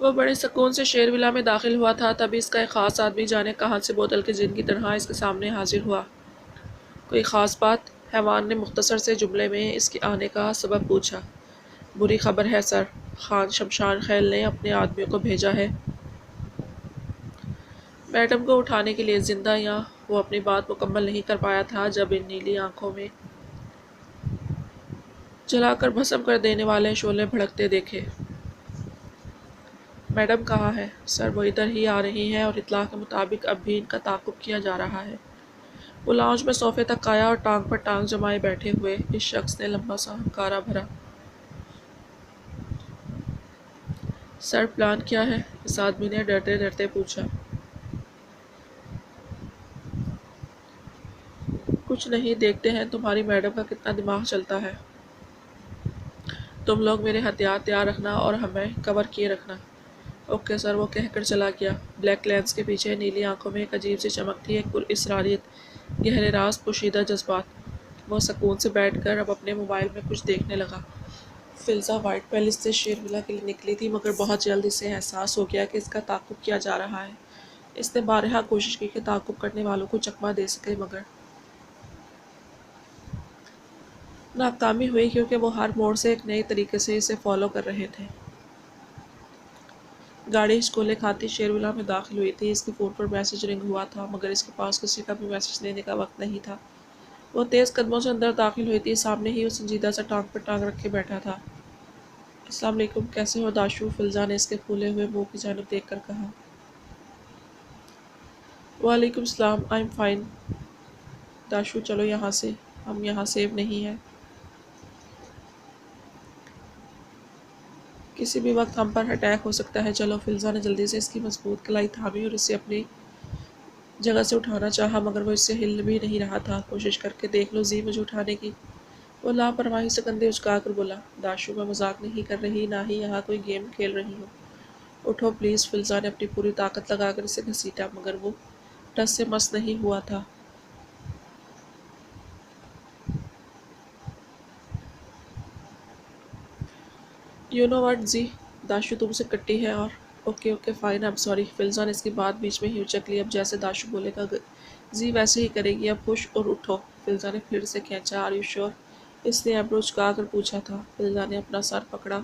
وہ بڑے سکون سے شیر ولا میں داخل ہوا تھا، تبھی اس کا ایک خاص آدمی جانے کہاں سے بوتل کے جن کی طرح اس کے سامنے حاضر ہوا۔ کوئی خاص بات؟ حیوان نے مختصر سے جملے میں اس کے آنے کا سبب پوچھا۔ بری خبر ہے سر، خان شمشان خیل نے اپنے آدمیوں کو بھیجا ہے میڈم کو اٹھانے کے لیے۔ زندہ یا؟ وہ اپنی بات مکمل نہیں کر پایا تھا جب ان نیلی آنکھوں میں جلا کر بھسم کر دینے والے شعلے بھڑکتے دیکھے۔ میڈم کہاں ہے؟ سر وہ ادھر ہی آ رہی ہیں اور اطلاع کے مطابق اب بھی ان کا تعاقب کیا جا رہا ہے۔ وہ لاؤنج میں صوفے تک آیا اور ٹانگ پر ٹانگ جمائے بیٹھے ہوئے اس شخص نے لمبا سا ہنکارا بھرا۔ سر پلان کیا ہے؟ اس آدمی نے ڈرتے ڈرتے پوچھا۔ کچھ نہیں، دیکھتے ہیں تمہاری میڈم کا کتنا دماغ چلتا ہے۔ تم لوگ میرے ہتھیار تیار رکھنا اور ہمیں کور کیے رکھنا۔ اوکے سر، وہ کہہ کر چلا گیا۔ بلیک لینس کے پیچھے نیلی آنکھوں میں ایک عجیب سی چمک تھی، ایک پراسراریت، گہرے راز، پوشیدہ جذبات۔ وہ سکون سے بیٹھ کر اب اپنے موبائل میں کچھ دیکھنے لگا۔ فلزا وائٹ پیلس سے شیرولا کے لیے نکلی تھی، مگر بہت جلد اسے احساس ہو گیا کہ اس کا تعاقب کیا جا رہا ہے۔ اس نے بارہا کوشش کی کہ تعاقب کرنے والوں کو چکمہ دے سکے، مگر ناکامی ہوئی، کیونکہ وہ ہر موڑ سے ایک نئے طریقے سے اسے فالو کر رہے تھے۔ گاڑی ہچکولے کھاتی شیرولا میں داخل ہوئی تھی۔ اس کے فون پر میسج رنگ ہوا تھا، مگر اس کے پاس کسی کا بھی میسج لینے کا وقت نہیں تھا۔ وہ تیز قدموں سے اندر داخل ہوئی تھی۔ سامنے ہی وہ سنجیدہ سا ٹانگ پر ٹانگ رکھے بیٹھا تھا۔ السلام علیکم، کیسے ہو داشو؟ فلزا نے اس کے پھولے ہوئے منہ کی جانب دیکھ کر کہا۔ وعلیکم السلام، آئی ایم فائن۔ داشو چلو یہاں سے، ہم یہاں سیف نہیں ہیں۔ کسی بھی وقت ہم پر اٹیک ہو سکتا ہے، چلو۔ فلزا نے جلدی سے اس کی مضبوط کلائی تھامی اور اسے اپنی جگہ سے اٹھانا چاہا، مگر وہ اس سے ہل بھی نہیں رہا تھا۔ کوشش کر کے دیکھ لو زی مجھے اٹھانے کی۔ وہ لاپرواہی سے کندھے اچکا کر بولا۔ داشو میں مذاق نہیں کر رہی، نہ ہی یہاں کوئی گیم کھیل رہی ہوں۔ اٹھو پلیز۔ فلزا نے اپنی پوری طاقت لگا کر اسے گھسیٹا، مگر وہ ٹس سے مس نہیں ہوا تھا۔ یو نو واٹ زی، داشو تم سے کٹی ہے اور okay okay fine, I am sorry. فلزا نے اس کی بات بیچ میں ہی اچک لی۔ اب جیسے داشو بولے گا زی ویسے ہی کرے گی، اب پش اور اٹھو۔ فلزا نے پھر سے کھینچا۔ Are you sure? اس نے ایبرو چکا کر پوچھا تھا۔ فلزا نے اپنا سر پکڑا۔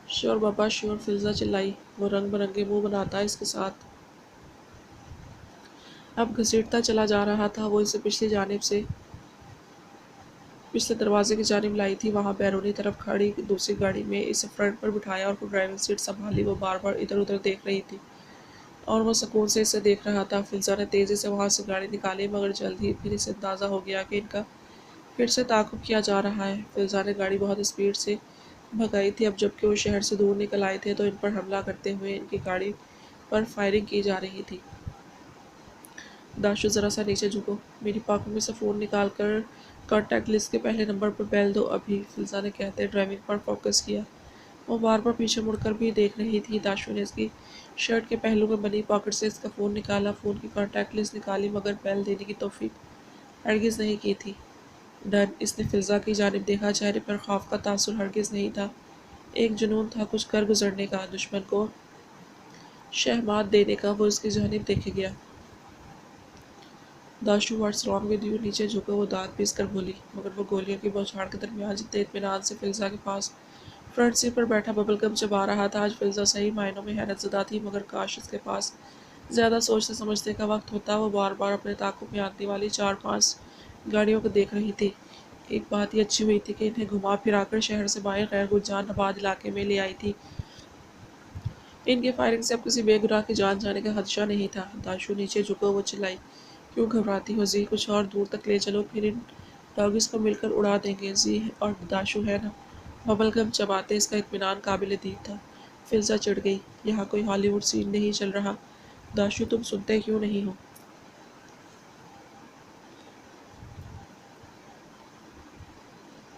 شیور بابا شیور، فلزا چلائی۔ وہ رنگ برنگے منہ بناتا اس کے ساتھ اب گھسیٹتا چلا جا رہا تھا۔ وہ اسے پچھلے دروازے کی جانب لائی تھی، وہاں بیرونی طرف کھڑی دوسری گاڑی میں اسے فرنٹ پر بٹھایا اور ڈرائیونگ سیٹ سنبھالی۔ وہ بار بار ادھر ادھر دیکھ رہی تھی اور وہ سکون سے اسے دیکھ رہا تھا۔ فلزا نے تیزی سے وہاں سے گاڑی نکالی، مگر جلد ہی پھر اسے اندازہ ہو گیا کہ ان کا پھر سے تعاقب کیا جا رہا ہے۔ فلزا نے گاڑی بہت اسپیڈ سے بھگائی تھی۔ اب جبکہ وہ شہر سے دور نکل آئے تھے تو ان پر حملہ کرتے ہوئے ان کی گاڑی پر فائرنگ کی جا رہی تھی۔ داشو ذرا سا نیچے جھکو، میری پاکٹ میں سے فون نکال کر کانٹیکٹ لسٹ کے پہلے نمبر پر بیل دو ابھی، فلزا نے کہتے ڈرائیونگ پر فوکس کیا۔ وہ بار بار پیچھے مڑ کر بھی دیکھ رہی تھی۔ داشو نے اس کی شرٹ کے پہلو میں بنی پاکٹ سے اس کا فون نکالا، فون کی کانٹیکٹ لسٹ نکالی، مگر بیل دینے کی توفیق ہرگز نہیں کی تھی۔ ڈن۔ اس نے فلزا کی جانب دیکھا، چہرے پر خوف کا تاثر ہرگز نہیں تھا، ایک جنون تھا کچھ کر گزرنے کا، دشمن کو شہمات دینے کا۔ وہ اس کی جانب دیکھے گیا۔ داشو واٹس رانگ ود یو؟ نیچے جھکو، وہ دانت پیس کر بولی، مگر وہ گولیوں کی بوچھاڑ کے درمیان جتنے اطمینان سے فلزا کے پاس فرنٹ سیٹ پر بیٹھا ببل گم چبا رہا تھا، آج فلزا صحیح معنوں میں حیرت زدہ تھی، مگر کاش اس کے پاس زیادہ سوچنے سمجھنے کا وقت ہوتا۔ وہ بار بار اپنے تعاقب میں آنے والی 4-5 گاڑیوں کو دیکھ رہی تھی۔ ایک بات یہ اچھی ہوئی تھی کہ انہیں گھما پھرا کر شہر سے باہر غیر گلزار آباد علاقے میں لے آئی تھی۔ ان کی فائرنگ سے اب کسی بے گناہ کی جان جانے کا خدشہ نہیں تھا۔ داشو نیچے جھکو، وہ چلائی، کیوں گھبراتی ہو زی؟ کچھ اور دور تک لے چلو، پھر ان ڈاگز کو مل کر اڑا دیں گے۔ زی اور داشو ہے نا؟ ببل گم چباتے اس کا اطمینان قابل دید تھا۔ فلزا چڑھ گئی۔ یہاں کوئی ہالی ووڈ سین نہیں چل رہا۔ داشو تم سنتے کیوں نہیں ہو؟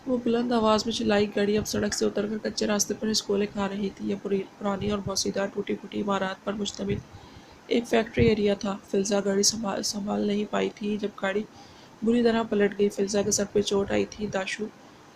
وہ بلند آواز میں چلائی۔ گاڑی اب سڑک سے اتر کر کچے راستے پر ہچکولے کھا رہی تھی۔ یہ پرانی اور بوسیدہ ٹوٹی پھوٹی عمارات پر مشتمل ایک فیکٹری ایریا تھا۔ فلزا گاڑی سنبھال نہیں پائی تھی جب گاڑی بری طرح پلٹ گئی۔ فلزا کے سر پہ چوٹ آئی تھی۔ داشو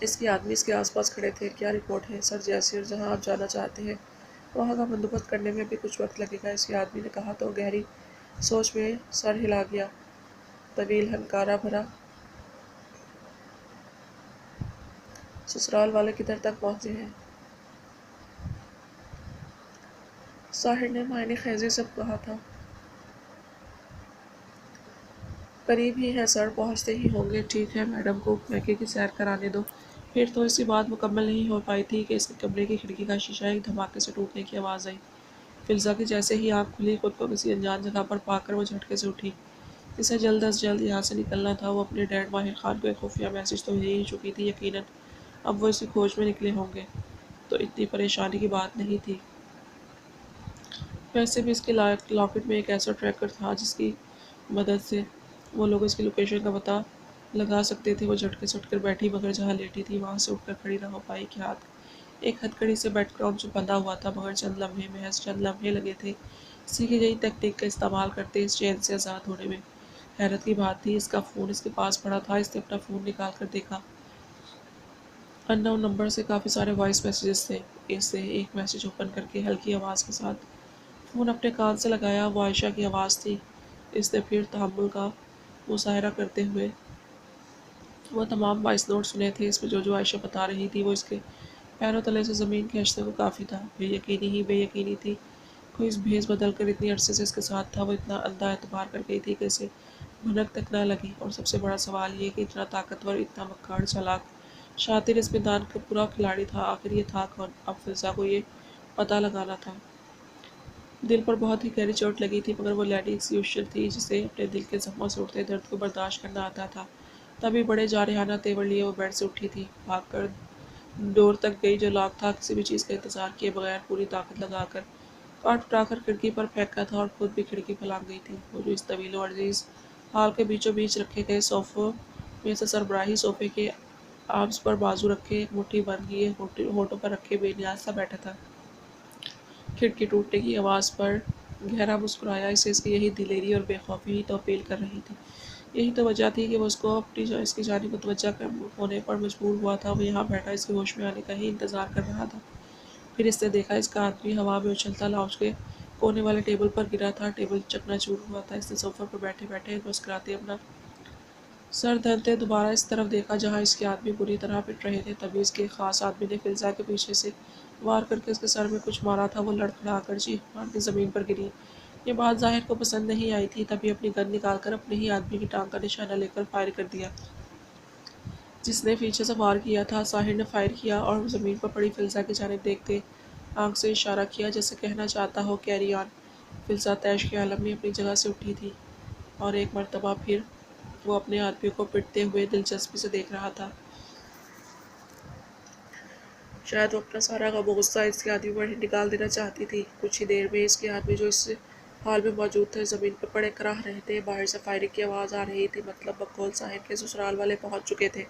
اس کے آدمی اس کے آس پاس کھڑے تھے۔ کیا رپورٹ ہے سر جیسر؟ جہاں آپ جانا چاہتے ہیں وہاں کا بندوبست کرنے میں بھی کچھ وقت لگے گا، اس کے آدمی نے کہا تو گہری سوچ میں سر ہلا گیا۔ طویل ہنکارا بھرا سسرال والے کدھر تک پہنچے ہیں؟ ساحر نے معنی خیزی سے کہا تھا۔ قریب ہی ہیں سر، پہنچتے ہی ہوں گے۔ ٹھیک ہے، میڈم کو میکے کی سیر کرانے دو۔ پھر تو اس کی بات مکمل نہیں ہو پائی تھی کہ اس کے کمرے کی کھڑکی کا شیشہ ایک دھماکے سے ٹوٹنے کی آواز آئی۔ فلزا کی جیسے ہی آنکھ کھلی، خود کو کسی انجان جگہ پر پا کر وہ جھٹکے سے اٹھی۔ اسے جلد از جلد یہاں سے نکلنا تھا۔ وہ اپنے ڈیڈ ماہر خان کو ایک خفیہ میسج تو بھیج ہی چکی تھی، یقیناً اب وہ اس کی کھوج میں نکلے ہوں گے تو اتنی پریشانی کی بات نہیں تھی۔ ویسے بھی اس کے لاکٹ میں ایک ایسا ٹریکر تھا جس کی مدد سے وہ لوگ اس کی لوکیشن کا پتہ لگا سکتے تھے۔ وہ جھٹکے سے اٹھ کر بیٹھی، مگر جہاں لیٹی تھی وہاں سے اٹھ کر کھڑی نہ ہو پائی کہ ہاتھ ایک ہتھکڑی سے بیڈ گراؤنڈ سے بندھا ہوا تھا، مگر چند لمحے، محض چند لمحے لگے تھے سیکھی گئی تکنیک کا استعمال کرتے اس چین سے آزاد ہونے میں۔ حیرت کی بات تھی، اس کا فون اس کے پاس پڑا تھا۔ اس نے اپنا فون نکال کر دیکھا۔ ان نون نمبر سے کافی سارے وائس میسیجز تھے۔ اس سے ایک میسیج اوپن کر کے ہلکی آواز کے ساتھ فون اپنے کان سے لگایا۔ وہ عائشہ کی آواز تھی۔ اس نے پھر تحمل کا مظاہرہ کرتے ہوئے وہ تمام وائس نوٹ سنے تھے۔ اس میں جو عائشہ بتا رہی تھی وہ اس کے پیروں تلے سے زمین کھینچنے کو کافی تھا۔ بے یقینی ہی بے یقینی تھی۔ کوئی اس بھیس بدل کر اتنی عرصے سے اس کے ساتھ تھا۔ وہ اتنا اندھا اعتبار کر گئی تھی کہ اسے بھنک تک نہ لگی۔ اور سب سے بڑا سوال یہ کہ اتنا طاقتور، اتنا مکار، چالاک، شاطر اس میدان کا پورا کھلاڑی تھا، آخر یہ تھا کون؟ اب فضا کو یہ پتہ لگانا تھا۔ دل پر بہت ہی گہری چوٹ لگی تھی، مگر وہ لیڈی ایکسیکیوشن تھی جسے اپنے دل کے زخموں سے اٹھتے درد کو برداشت کرنا آتا تھا۔ تبھی بڑے جارحانہ تیور لیے وہ بیڈ سے اٹھی تھی، بھاگ کر ڈور تک گئی جو لاک تھا، کسی بھی چیز کا انتظار کیے بغیر پوری طاقت لگا کر کاٹ اٹھا کر کھڑکی پر پھینکا تھا، اور خود بھی کھڑکی پھلانگ گئی تھی۔ وہ جو اس طویل و عریض ہال کے بیچوں بیچ رکھے گئے صوفوں میں سے سربراہی صوفے کے آبز پر بازو رکھے، ایک مٹھی بند کیے ہونٹوں پر رکھے بے نیاز سا بیٹھا تھا۔ کھڑکی ٹوٹنے کی آواز پر گہرا مسکرایا۔ اسے اس کی یہی دلیری اور بے خوفی ہی تو اپیل کر رہی تھی، یہی تو وجہ تھی کہ وہ اس کی جانب متوجہ ہونے پر مجبور ہوا تھا۔ وہ یہاں بیٹھا اس کے ہوش میں آنے کا ہی انتظار کر رہا تھا۔ پھر اس نے دیکھا اس کا آدمی ہوا میں اچھلتا لاؤنج کے کونے والے ٹیبل پر گرا تھا۔ ٹیبل چکنا چور ہوا تھا۔ اس نے صوفے پر بیٹھے بیٹھے مسکراتے اپنا سر دھنتے دوبارہ اس طرف دیکھا جہاں اس کے آدمی بری طرح پٹ رہے تھے۔ تبھی اس کے ایک خاص آدمی نے فلزا کے پیچھے سے وار کر کے اس کے سر میں کچھ مارا تھا۔ وہ لڑکھڑا کر چیخ مارتی زمین پر گری۔ یہ بات ظاہر کو پسند نہیں آئی تھی، تبھی اپنی گن نکال کر اپنے ہی آدمی کی ٹانگ کا نشانہ لے کر فائر کر دیا جس نے پیچھے سے وار کیا تھا۔ ساحر نے فائر کیا اور زمین پر پڑی فلزا کی جانب دیکھتے آنکھ سے اشارہ کیا جیسے کہنا چاہتا ہو کیری آن۔ فلزا طیش کے عالم میں اپنی جگہ سے اٹھی تھی اور ایک مرتبہ پھر وہ اپنے آدمی کو پٹتے ہوئے دلچسپی سے دیکھ رہا تھا۔ شاید وہ اپنا سارا غم و غصہ اس کے آدمی پر نکال دینا چاہتی تھی۔ کچھ ہی دیر میں اس کے آدمی جو اس حال میں موجود تھے زمین پر پڑے کراہ رہے تھے۔ باہر سے فائرنگ کی آواز آ رہی تھی، مطلب بقول ساحر کے سسرال والے پہنچ چکے تھے۔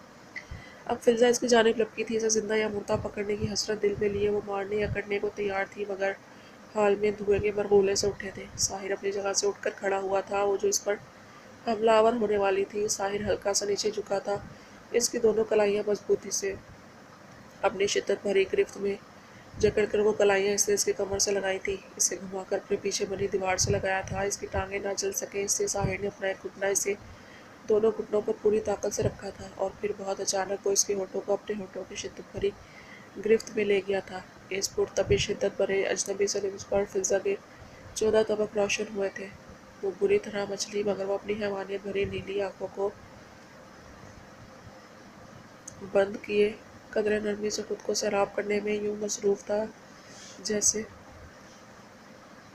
اب فلزا اس کی جانب لپکی تھی، اسے زندہ یا مردہ پکڑنے کی حسرت دل میں لیے وہ مارنے یا کٹنے کو تیار تھی، مگر حال میں دھوئیں کے مرغولے سے اٹھے تھے۔ ساحر اپنی جگہ سے اٹھ کر کھڑا ہوا تھا، وہ جو اس پر حملہ آور ہونے والی تھی۔ ساحر ہلکا سا نیچے جھکا تھا، اس کی دونوں کلائیاں مضبوطی سے اپنی شدت بھری گرفت میں جکڑ کر وہ کلائیاں اس نے اس کی کمر سے لگائی تھیں، اسے گھما کر اپنے پیچھے بنی دیوار سے لگایا تھا۔ اس کی ٹانگیں نہ چل سکیں اس سے ساحر نے اپنا ایک گھٹنا اسے دونوں گھٹنوں پر پوری طاقت سے رکھا تھا، اور پھر بہت اچانک وہ اس کے ہونٹوں کو اپنے ہونٹوں کی شدت بھری گرفت میں لے گیا تھا۔ اس پرتپش شدت بھرے اجنبی سے لبس پر فلزا کے 14 طبق روشن ہوئے تھے۔ وہ بری طرح مچلی، مگر وہ اپنی حیوانیت بھری نیلی آنکھوں کو بند کیے قدرے نرمی سے خود کو سیراب کرنے میں یوں مصروف تھا جیسے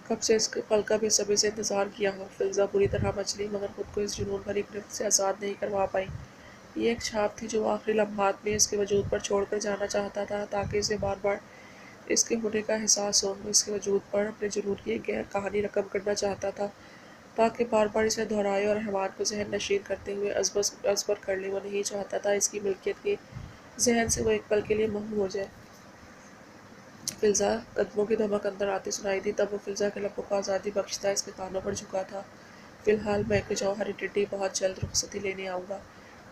کب سے اس پل کا بے صبری سے انتظار کیا ہو۔ فلزا بری طرح مچلی، مگر خود کو اس جنون بھری گرفت سے آزاد نہیں کروا پائی۔ یہ ایک چھاپ تھی جو وہ آخری لمحات میں اس کے وجود پر چھوڑ کر جانا چاہتا تھا، تاکہ اسے بار بار اس کے ہونے کا احساس ہو۔ وہ اس کے وجود پر اپنے جنون کی ایک غیر کہانی رقم کرنا چاہتا تھا، تاکہ بار بار اسے دہرائے اور حیوان کو ذہن نشین کرتے ہوئے ازبر کر لے۔ وہ نہیں چاہتا تھا اس کی ملکیت کے ذہن سے وہ ایک پل کے لیے محو ہو جائے۔ فلزا قدموں کی دھمک اندر آتی سنائی دی، تب وہ فلزا کے لبوں کو آزادی بخشتا اس کے کانوں پر جھکا تھا۔ فی الحال میں کہ جوہری ٹڈی بہت جلد رخصتی لینے آؤں گا۔